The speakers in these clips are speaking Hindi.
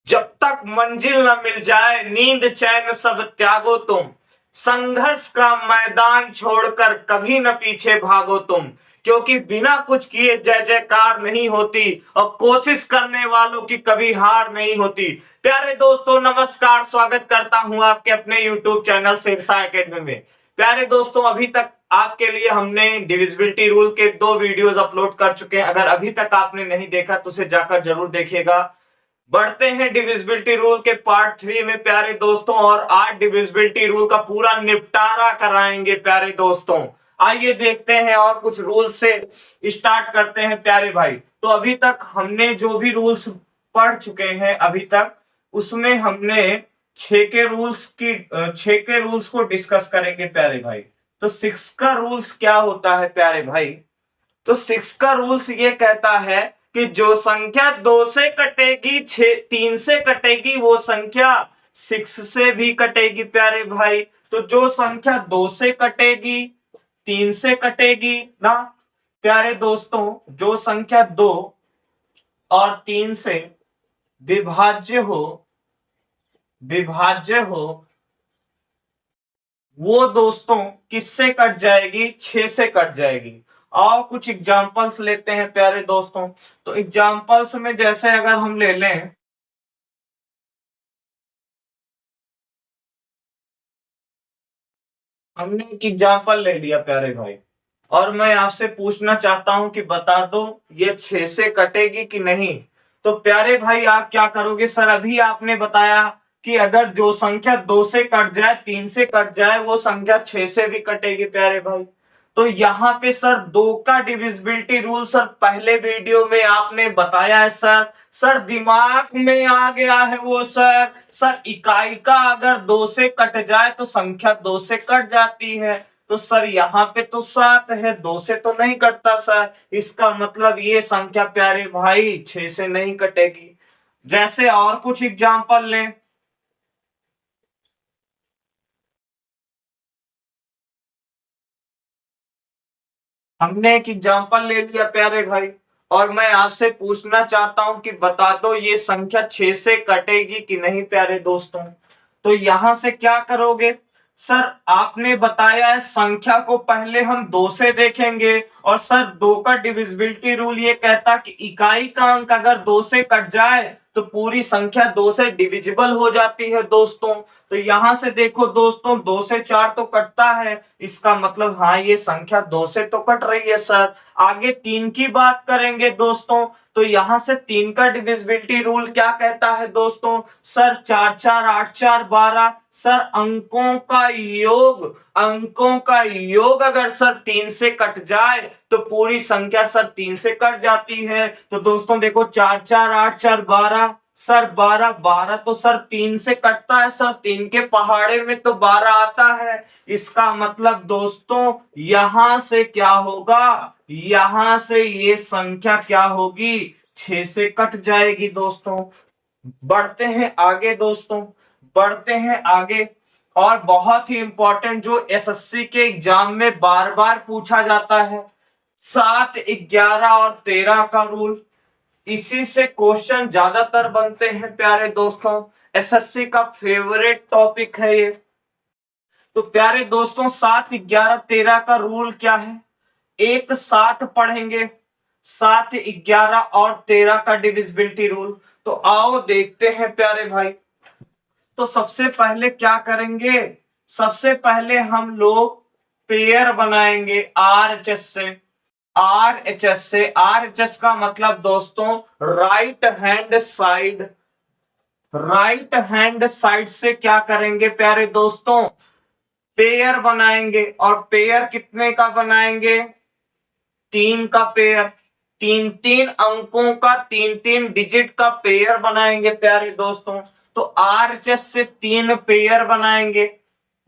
जब तक मंजिल न मिल जाए नींद चैन सब त्यागो तुम, संघर्ष का मैदान छोड़कर कभी न पीछे भागो तुम, क्योंकि बिना कुछ किए जय जयकार नहीं होती और कोशिश करने वालों की कभी हार नहीं होती। प्यारे दोस्तों नमस्कार, स्वागत करता हूं आपके अपने YouTube चैनल सिरसा एकेडमी में। प्यारे दोस्तों, अभी तक आपके लिए हमने डिविजिबिलिटी रूल के 2 वीडियोस अपलोड कर चुके हैं। अगर अभी तक आपने नहीं देखा तो उसे जाकर जरूर देखिएगा। बढ़ते हैं डिविजिबिलिटी रूल के पार्ट 3 में प्यारे दोस्तों, और आज डिविजिबिलिटी रूल का पूरा निपटारा कराएंगे प्यारे दोस्तों। आइए देखते हैं और कुछ रूल से स्टार्ट करते हैं प्यारे भाई। तो अभी तक हमने जो भी रूल्स पढ़ चुके हैं अभी तक, उसमें हमने 6 के रूल्स को डिस्कस करेंगे प्यारे भाई। तो 6 का रूल्स क्या होता है प्यारे भाई? तो 6 का रूल्स ये कहता है कि जो संख्या 2 से कटेगी, 3 से कटेगी, वो संख्या 6 से भी कटेगी प्यारे भाई। तो जो संख्या 2 से कटेगी, 3 से कटेगी ना प्यारे दोस्तों, जो संख्या 2 और 3 से विभाज्य हो वो दोस्तों किससे कट जाएगी? 6 से कट जाएगी। और कुछ एग्जांपल्स लेते हैं प्यारे दोस्तों। तो एग्जांपल्स में जैसे अगर हम ले लें, हमने एक एग्जांपल ले लिया प्यारे भाई, और मैं आपसे पूछना चाहता हूं कि बता दो ये 6 से कटेगी कि नहीं। तो प्यारे भाई आप क्या करोगे? सर अभी आपने बताया कि अगर जो संख्या 2 से कट जाए, 3 से कट जाए, वो संख्या 6 से भी कटेगी प्यारे भाई। तो यहाँ पे सर 2 का डिविजिबिलिटी रूल सर पहले वीडियो में आपने बताया है सर दिमाग में आ गया है वो सर इकाई का अगर 2 से कट जाए तो संख्या 2 से कट जाती है। तो सर यहाँ पे तो 7 है, 2 से तो नहीं कटता सर। इसका मतलब ये संख्या प्यारे भाई 6 से नहीं कटेगी। जैसे और कुछ एग्जांपल लें, हमने एक एग्जांपल ले लिया प्यारे भाई, और मैं आपसे पूछना चाहता हूं कि बता दो ये संख्या 6 से कटेगी कि नहीं प्यारे दोस्तों। तो यहां से क्या करोगे? सर आपने बताया है संख्या को पहले हम 2 से देखेंगे, और सर 2 का डिविजिबिलिटी रूल ये कहता कि इकाई का अंक अगर 2 से कट जाए तो पूरी संख्या 2 से डिविजिबल हो जाती है दोस्तों। तो यहां से देखो दोस्तों, 2 से 4 तो कटता है, इसका मतलब हाँ ये संख्या 2 से तो कट रही है सर। आगे 3 की बात करेंगे दोस्तों। तो यहां से 3 का डिविजिबिलिटी रूल क्या कहता है दोस्तों? सर 4 4 8 4 12, सर अंकों का योग अगर सर 3 से कट जाए तो पूरी संख्या सर 3 से कट जाती है। तो दोस्तों देखो 4 4 8 4 12, सर 12 12 तो सर 3 से कटता है सर, 3 के पहाड़े में तो 12 आता है। इसका मतलब दोस्तों यहां से क्या होगा? यहां से ये संख्या क्या होगी? 6 से कट जाएगी दोस्तों। बढ़ते हैं आगे दोस्तों, बढ़ते हैं आगे। और बहुत ही इंपॉर्टेंट जो एसएससी के एग्जाम में बार बार पूछा जाता है, 7 11 और 13 का रूल। इसी से क्वेश्चन ज्यादातर बनते हैं प्यारे दोस्तों, एसएससी का फेवरेट टॉपिक है ये। तो प्यारे दोस्तों 7 11 13 का रूल क्या है, एक साथ पढ़ेंगे। 7 11 और 13 का डिविजिबिलिटी रूल। तो आओ देखते हैं प्यारे भाई। तो सबसे पहले क्या करेंगे? सबसे पहले हम लोग पेयर बनाएंगे आरएचएस से। आरएचएस का मतलब दोस्तों राइट हैंड साइड से क्या करेंगे प्यारे दोस्तों? पेयर बनाएंगे। और पेयर कितने का बनाएंगे? 3 का पेयर, 3 अंकों का, 3 डिजिट का पेयर बनाएंगे प्यारे दोस्तों। तो आरएचएस से 3 पेयर बनाएंगे।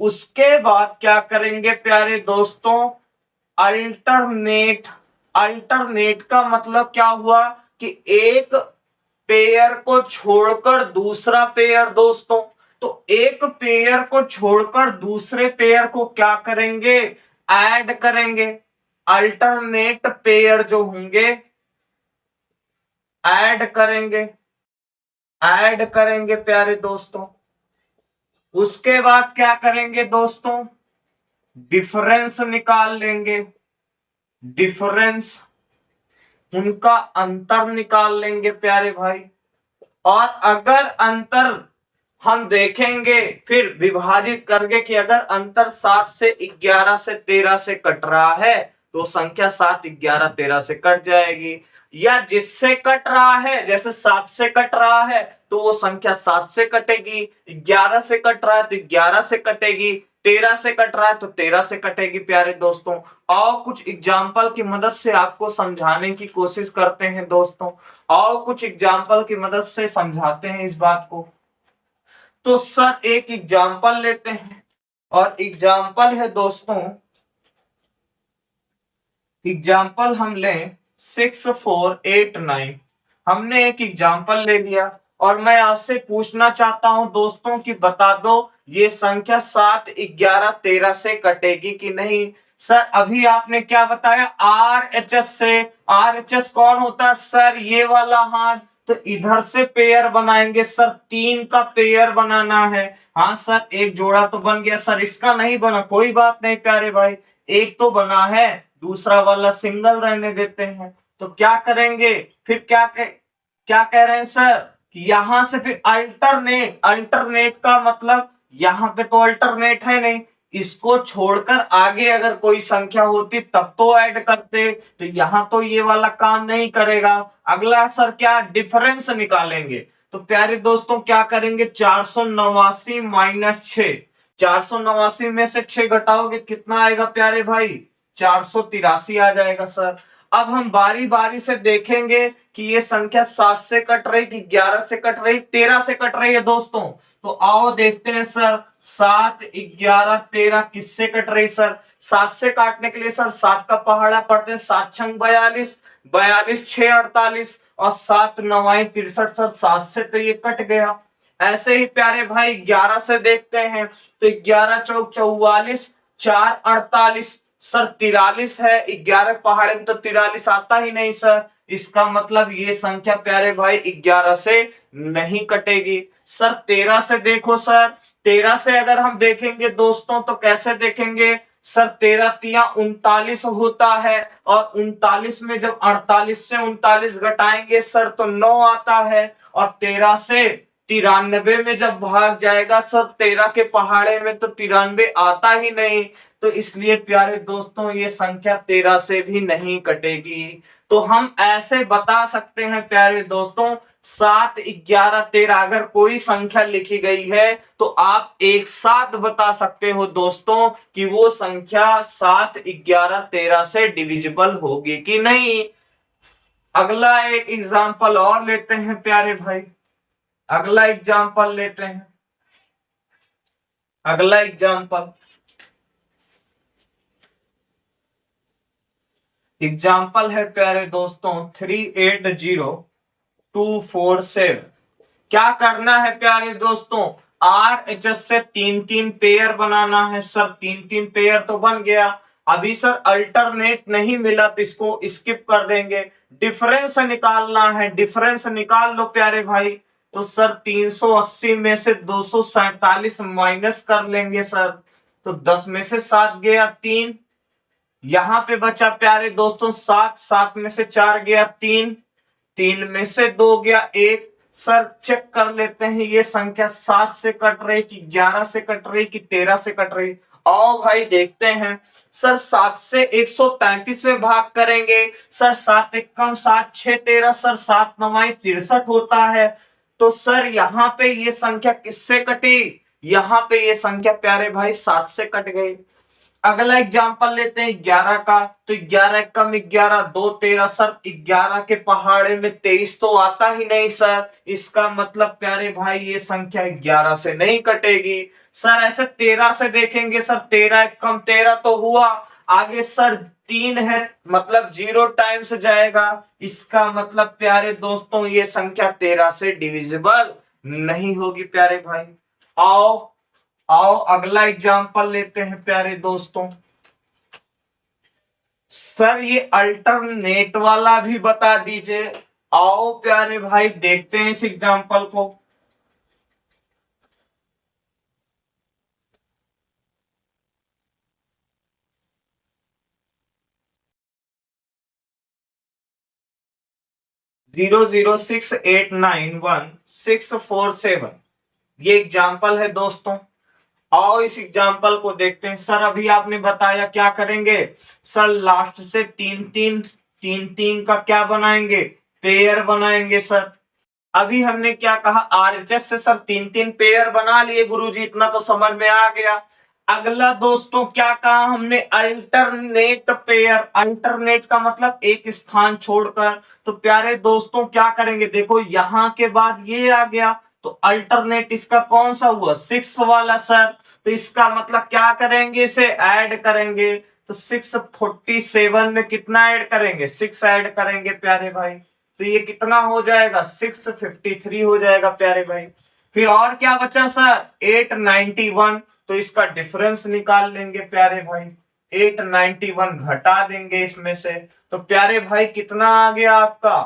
उसके बाद क्या करेंगे प्यारे दोस्तों? अल्टरनेट। अल्टरनेट का मतलब क्या हुआ कि एक पेयर को छोड़कर दूसरा पेयर दोस्तों। तो एक पेयर को छोड़कर दूसरे पेयर को क्या करेंगे? ऐड करेंगे। अल्टरनेट पेयर जो होंगे ऐड करेंगे। ऐड करेंगे प्यारे दोस्तों। उसके बाद क्या करेंगे दोस्तों, डिफरेंस निकाल लेंगे, डिफरेंस, उनका अंतर निकाल लेंगे प्यारे भाई। और अगर अंतर हम देखेंगे फिर विभाजित करके कि अगर अंतर 7 से 11 से 13 से कट रहा है तो संख्या 7 11 13 से कट जाएगी। या जिससे कट रहा है, जैसे 7 से कट रहा है तो वो संख्या 7 से कटेगी, 11 से कट रहा है तो 11 से कटेगी, 13 से कट रहा है तो 13 से कटेगी प्यारे दोस्तों। और कुछ एग्जाम्पल की मदद से आपको समझाने की कोशिश करते हैं दोस्तों, और कुछ एग्जाम्पल की मदद से समझाते हैं इस बात को। तो सर एक एग्जाम्पल लेते हैं, और एग्जाम्पल है दोस्तों, एग्जाम्पल हम लें 6489। हमने एक एग्जाम्पल ले लिया और मैं आपसे पूछना चाहता हूं दोस्तों कि बता दो ये संख्या 7 11 13 से कटेगी कि नहीं। सर अभी आपने क्या बताया, आर एच एस से। आर एच एस कौन होता है सर, ये वाला हाथ। तो इधर से पेयर बनाएंगे सर, 3 का पेयर बनाना है। हाँ सर एक जोड़ा तो बन गया सर, इसका नहीं बना कोई बात नहीं प्यारे भाई, एक तो बना है, दूसरा वाला सिंगल रहने देते हैं। तो क्या करेंगे फिर, क्या कह रहे हैं सर कि यहां से फिर अल्टरनेट, अल्टरनेट का मतलब यहां पे तो अल्टरनेट है नहीं, इसको छोड़कर आगे अगर कोई संख्या होती तब तो ऐड करते, तो यहां तो ये वाला काम नहीं करेगा। अगला सर क्या, डिफरेंस निकालेंगे। तो प्यारे दोस्तों क्या करेंगे, 489 माइनस 6, 489 में से 6 घटाओगे कितना आएगा प्यारे भाई, 483 आ जाएगा सर। अब हम बारी बारी से देखेंगे कि ये संख्या 7 से कट रही कि 11 से कट रही, 13 से कट रही है दोस्तों। तो आओ देखते हैं सर, 7 11 13 किससे कट रही सर। 7 से काटने के लिए सर 7 का पहाड़ा पढ़ते हैं, 7 छंग 42, 42 6 48 और 7 9 63 सर, 7 से तो ये कट गया। ऐसे ही प्यारे भाई 11 से देखते हैं, तो 11 चौक 44, 4 48 सर, 43 है, 11 पहाड़े में तो 43 आता ही नहीं सर, इसका मतलब ये संख्या प्यारे भाई 11 से नहीं कटेगी। सर 13 से देखो सर, 13 से अगर हम देखेंगे दोस्तों तो कैसे देखेंगे सर, 13 तिया 39 होता है, और 39 में जब 48 से 39 घटाएंगे सर तो 9 आता है, और 13 से 93 में जब भाग जाएगा सर 13 के पहाड़े में तो 93 आता ही नहीं, तो इसलिए प्यारे दोस्तों ये संख्या 13 से भी नहीं कटेगी। तो हम ऐसे बता सकते हैं प्यारे दोस्तों, 7 11 13 अगर कोई संख्या लिखी गई है तो आप एक साथ बता सकते हो दोस्तों कि वो संख्या 7 11 13 से डिविजिबल होगी कि नहीं। अगला एक एग्जाम्पल और लेते हैं प्यारे भाई, अगला एग्जाम्पल लेते हैं, अगला एग्जाम्पल, एग्जाम्पल है प्यारे दोस्तों 380247। क्या करना है प्यारे दोस्तों, आर एच एस से 3 पेयर बनाना है सर, 3 पेयर तो बन गया। अभी सर अल्टरनेट नहीं मिला तो इसको स्किप कर देंगे। डिफरेंस निकालना है, डिफरेंस निकाल लो प्यारे भाई। तो सर 380 में से 247 माइनस कर लेंगे सर, तो 10 में से 7 गया 3, यहां पे बचा प्यारे दोस्तों 7, 7 में से 4 गया 3, 3 में से 2 गया 1। सर चेक कर लेते हैं ये संख्या 7 से कट रही कि 11 से कट रही कि 13 से कट रही। आओ भाई देखते हैं, सर 7 से 133 में भाग करेंगे सर, 7 एकम 7 6 13 सर, 7 9 63 होता है। तो सर यहाँ पे ये संख्या किससे कटी, यहाँ पे ये संख्या प्यारे भाई 7 से कट गई। अगला एग्जांपल लेते हैं 11 का, तो 11 कम 11 2 13 सर, 11 के पहाड़े में 23 तो आता ही नहीं सर, इसका मतलब प्यारे भाई ये संख्या 11 से नहीं कटेगी। सर ऐसे 13 से देखेंगे सर, 13 कम 13 तो हुआ, आगे सर 3 है मतलब 0 टाइम्स जाएगा, इसका मतलब प्यारे दोस्तों ये संख्या 13 से डिविजिबल नहीं होगी प्यारे भाई। आओ आओ अगला एग्जांपल लेते हैं प्यारे दोस्तों। सर ये अल्टरनेट वाला भी बता दीजिए, आओ प्यारे भाई देखते हैं इस एग्जाम्पल को। 006891 647 ये एग्जाम्पल है दोस्तों। आओ इस एग्जाम्पल को देखते हैं। सर अभी आपने बताया क्या करेंगे, सर लास्ट से तीन तीन तीन तीन का क्या बनाएंगे, पेयर बनाएंगे सर। अभी हमने क्या कहा, आरएचएस से सर तीन तीन पेयर बना लिए गुरुजी, इतना तो समझ में आ गया। अगला दोस्तों क्या कहा हमने, अल्टरनेट पेयर। अल्टरनेट का मतलब एक स्थान छोड़कर। तो प्यारे दोस्तों क्या करेंगे, देखो यहां के बाद ये आ गया, तो अल्टरनेट इसका कौन सा हुआ, 6 वाला सर। तो इसका मतलब क्या करेंगे, इसे ऐड करेंगे। तो 647 में कितना ऐड करेंगे, 6 ऐड करेंगे प्यारे भाई। तो ये कितना हो जाएगा, 653 हो जाएगा प्यारे भाई। फिर और क्या बचा सर, 891। तो इसका डिफरेंस निकाल लेंगे प्यारे भाई, 891 घटा देंगे इसमें से। तो प्यारे भाई कितना आ गया आपका,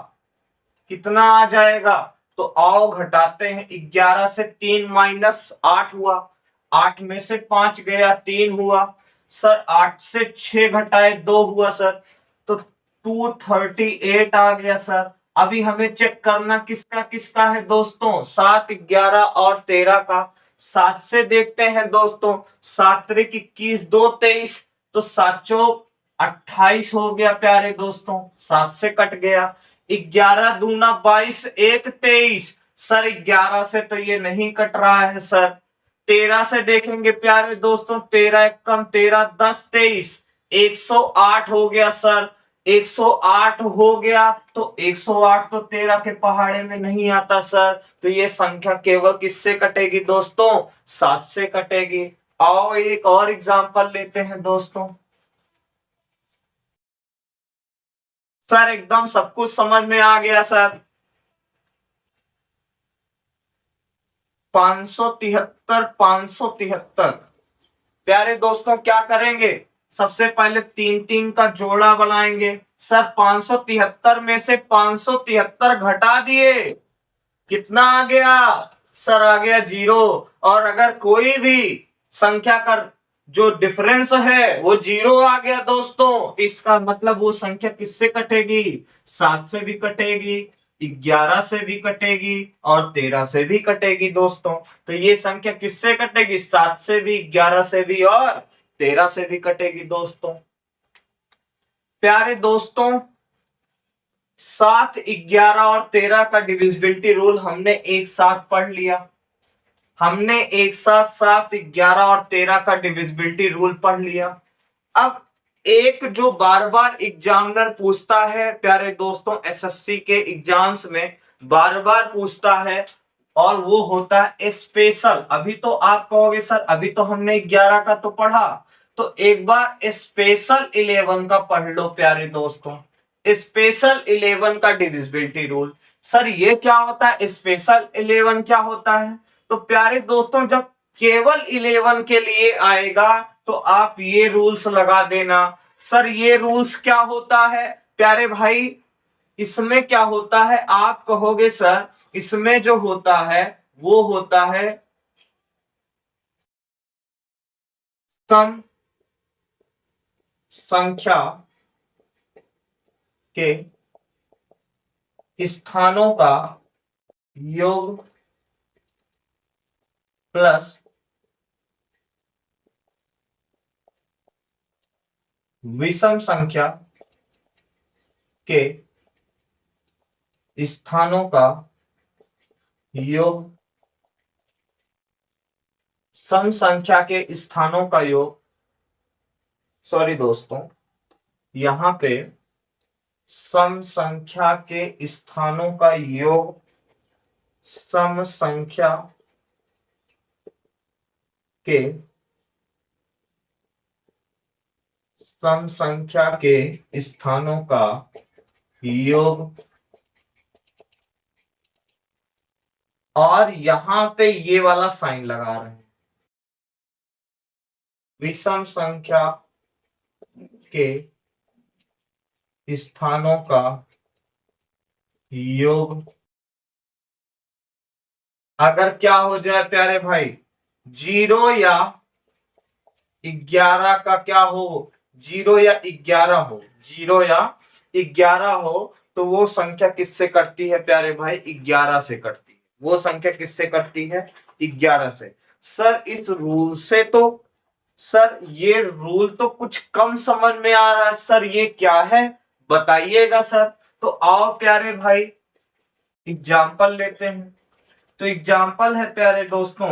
कितना आ जाएगा। तो आओ घटाते हैं, 11 से 3 माइनस 8 हुआ, 8 में से 5 गया 3 हुआ सर, 8 से 6 घटाए 2 हुआ सर। तो 238 आ गया सर। अभी हमें चेक करना किसका किसका है दोस्तों, 7, 11 और 13 का। 7 से देखते हैं दोस्तों, 7 त्रिक 21, 2 23। तो 7 चौक 28 हो गया प्यारे दोस्तों, 7 से कट गया। 11 दूना 22, 1 23। सर 11 से तो ये नहीं कट रहा है सर। 13 से देखेंगे प्यारे दोस्तों, 13 एक कम 13, 10 23, 108 हो गया सर। 108 हो गया, तो 108 तो 13 के पहाड़े में नहीं आता सर। तो ये संख्या केवल किससे कटेगी दोस्तों, 7 से कटेगी। आओ एक और एग्जांपल लेते हैं दोस्तों। सर एकदम सब कुछ समझ में आ गया सर। 573, 573। प्यारे दोस्तों क्या करेंगे, सबसे पहले तीन तीन का जोड़ा बनाएंगे। सर 573 में से 573 घटा दिए, कितना आ गया सर, आ गया 0। और अगर कोई भी संख्या का जो डिफरेंस है वो 0 आ गया दोस्तों, इसका मतलब वो संख्या किससे कटेगी, 7 से भी कटेगी, 11 से भी कटेगी और 13 से भी कटेगी दोस्तों। तो ये संख्या किससे कटेगी, 7 से भी, 11 से भी और 13 से भी कटेगी दोस्तों। प्यारे दोस्तों 7, 11 और 13 का डिविजिबिलिटी रूल हमने एक साथ पढ़ लिया। हमने एक साथ 7, 11 और 13 का डिविजिबिलिटी रूल पढ़ लिया। अब एक जो बार बार एग्जामिनर पूछता है प्यारे दोस्तों, एसएससी के एग्जाम्स में बार बार पूछता है, और वो होता है स्पेशल। अभी तो आप कहोगे सर अभी तो हमने 11 का तो पढ़ा, तो एक बार स्पेशल 11 का पढ़ लो प्यारे दोस्तों। स्पेशल 11 का डिविजिबिलिटी रूल। सर ये क्या होता है, स्पेशल 11 क्या होता है। तो प्यारे दोस्तों जब केवल 11 के लिए आएगा तो आप ये रूल्स लगा देना। सर ये रूल्स क्या होता है प्यारे भाई, इसमें क्या होता है, आप कहोगे सर इसमें जो होता है वो होता है सम संख्या के स्थानों का योग प्लस विषम संख्या के स्थानों का योग, सम संख्या के स्थानों का योग, सॉरी दोस्तों यहां पे सम संख्या के स्थानों का योग, सम संख्या के सम संख्या के स्थानों का योग, और यहां पे ये वाला साइन लगा रहे हैं, विषम संख्या के स्थानों का योग अगर क्या हो जाए प्यारे भाई, 0 या 11 का क्या हो, 0 या 11 हो, 0 या 11 हो, तो वो संख्या किससे कटती है प्यारे भाई? 11 से कटती है। वो संख्या किससे कटती है? 11 से। सर इस रूल से तो, सर ये रूल तो कुछ कम समझ में आ रहा है सर, ये क्या है बताइएगा सर। तो आओ प्यारे भाई एग्जाम्पल लेते हैं। तो एग्जाम्पल है प्यारे दोस्तों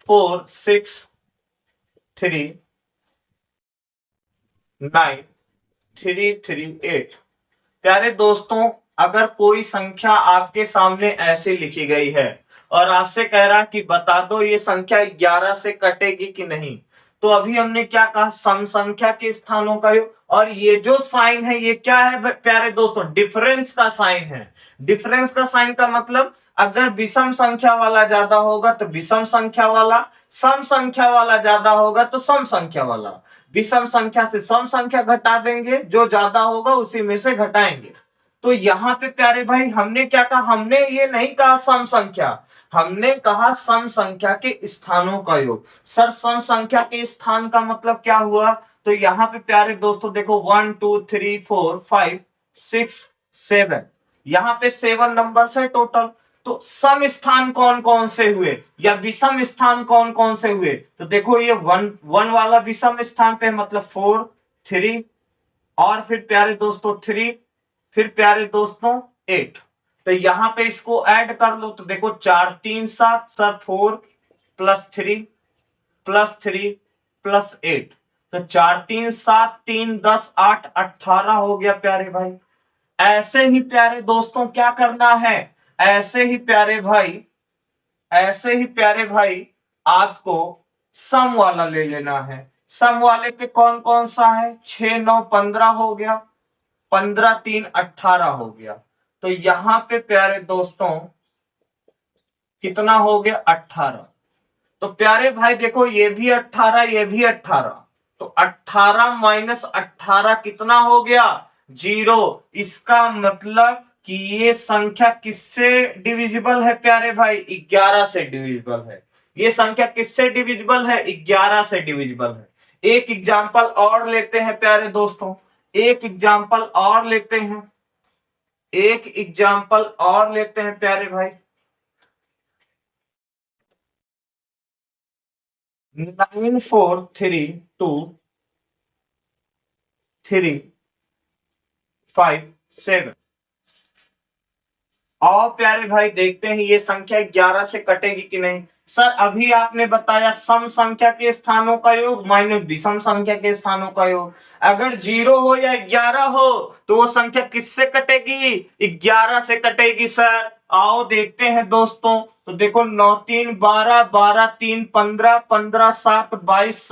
4 6 3 9 3 3 8। प्यारे दोस्तों अगर कोई संख्या आपके सामने ऐसे लिखी गई है और आपसे कह रहा कि बता दो ये संख्या 11 से कटेगी कि नहीं, तो अभी हमने क्या कहा, सम संख्या के स्थानों का योग। और ये जो साइन है ये क्या है प्यारे दोस्तों? डिफरेंस का साइन है। डिफरेंस का साइन का मतलब अगर विषम संख्या वाला ज्यादा होगा तो विषम संख्या वाला, सम संख्या वाला ज्यादा होगा तो सम संख्या वाला। विषम संख्या से सम संख्या घटा देंगे, जो ज्यादा होगा उसी में से घटाएंगे। तो यहाँ पे प्यारे भाई हमने क्या कहा, हमने ये नहीं कहा सम संख्या, हमने कहा सम संख्या के स्थानों का योग। सर सम संख्या के स्थान का मतलब क्या हुआ? तो यहाँ पे प्यारे दोस्तों देखो 1 2 3 4 5 6 7, यहाँ पे 7 नंबर है टोटल। तो सम स्थान कौन कौन से हुए या विषम स्थान कौन कौन से हुए? तो देखो ये 1 वाला विषम स्थान पे मतलब 4 3, और फिर प्यारे दोस्तों 3, फिर प्यारे दोस्तों 8। तो यहां पे इसको ऐड कर लो तो देखो 4 3 7 सर 4 +3 +8, तो 4 3 7 3 10 8 18 हो गया प्यारे भाई। ऐसे ही प्यारे दोस्तों क्या करना है, ऐसे ही प्यारे भाई, ऐसे ही प्यारे भाई आपको सम वाला ले लेना है। सम वाले पे कौन कौन सा है? 6 9 15 हो गया, 15 3 18 हो गया। तो यहां पे प्यारे दोस्तों कितना हो गया? 18। तो प्यारे भाई देखो ये भी 18 ये भी 18, तो 18 माइनस 18 कितना हो गया? 0। इसका मतलब कि ये संख्या किससे डिविजिबल है प्यारे भाई? 11 से डिविजिबल है। ये संख्या किससे डिविजिबल है? 11 से डिविजिबल है। एक एग्जांपल और लेते हैं प्यारे दोस्तों, एक एग्जांपल और लेते हैं, एक एग्जांपल और लेते हैं प्यारे भाई। 9 4 3 2 3 5 7। और प्यारे भाई देखते हैं ये संख्या 11 से कटेगी कि नहीं। सर अभी आपने बताया सम संख्या के स्थानों का योग माइनस विषम संख्या के स्थानों का योग। अगर 0 हो या 11 हो तो वो संख्या किससे कटेगी? 11 से कटेगी सर। आओ देखते हैं दोस्तों, तो देखो 9 3 12 12 3 15 15 7 22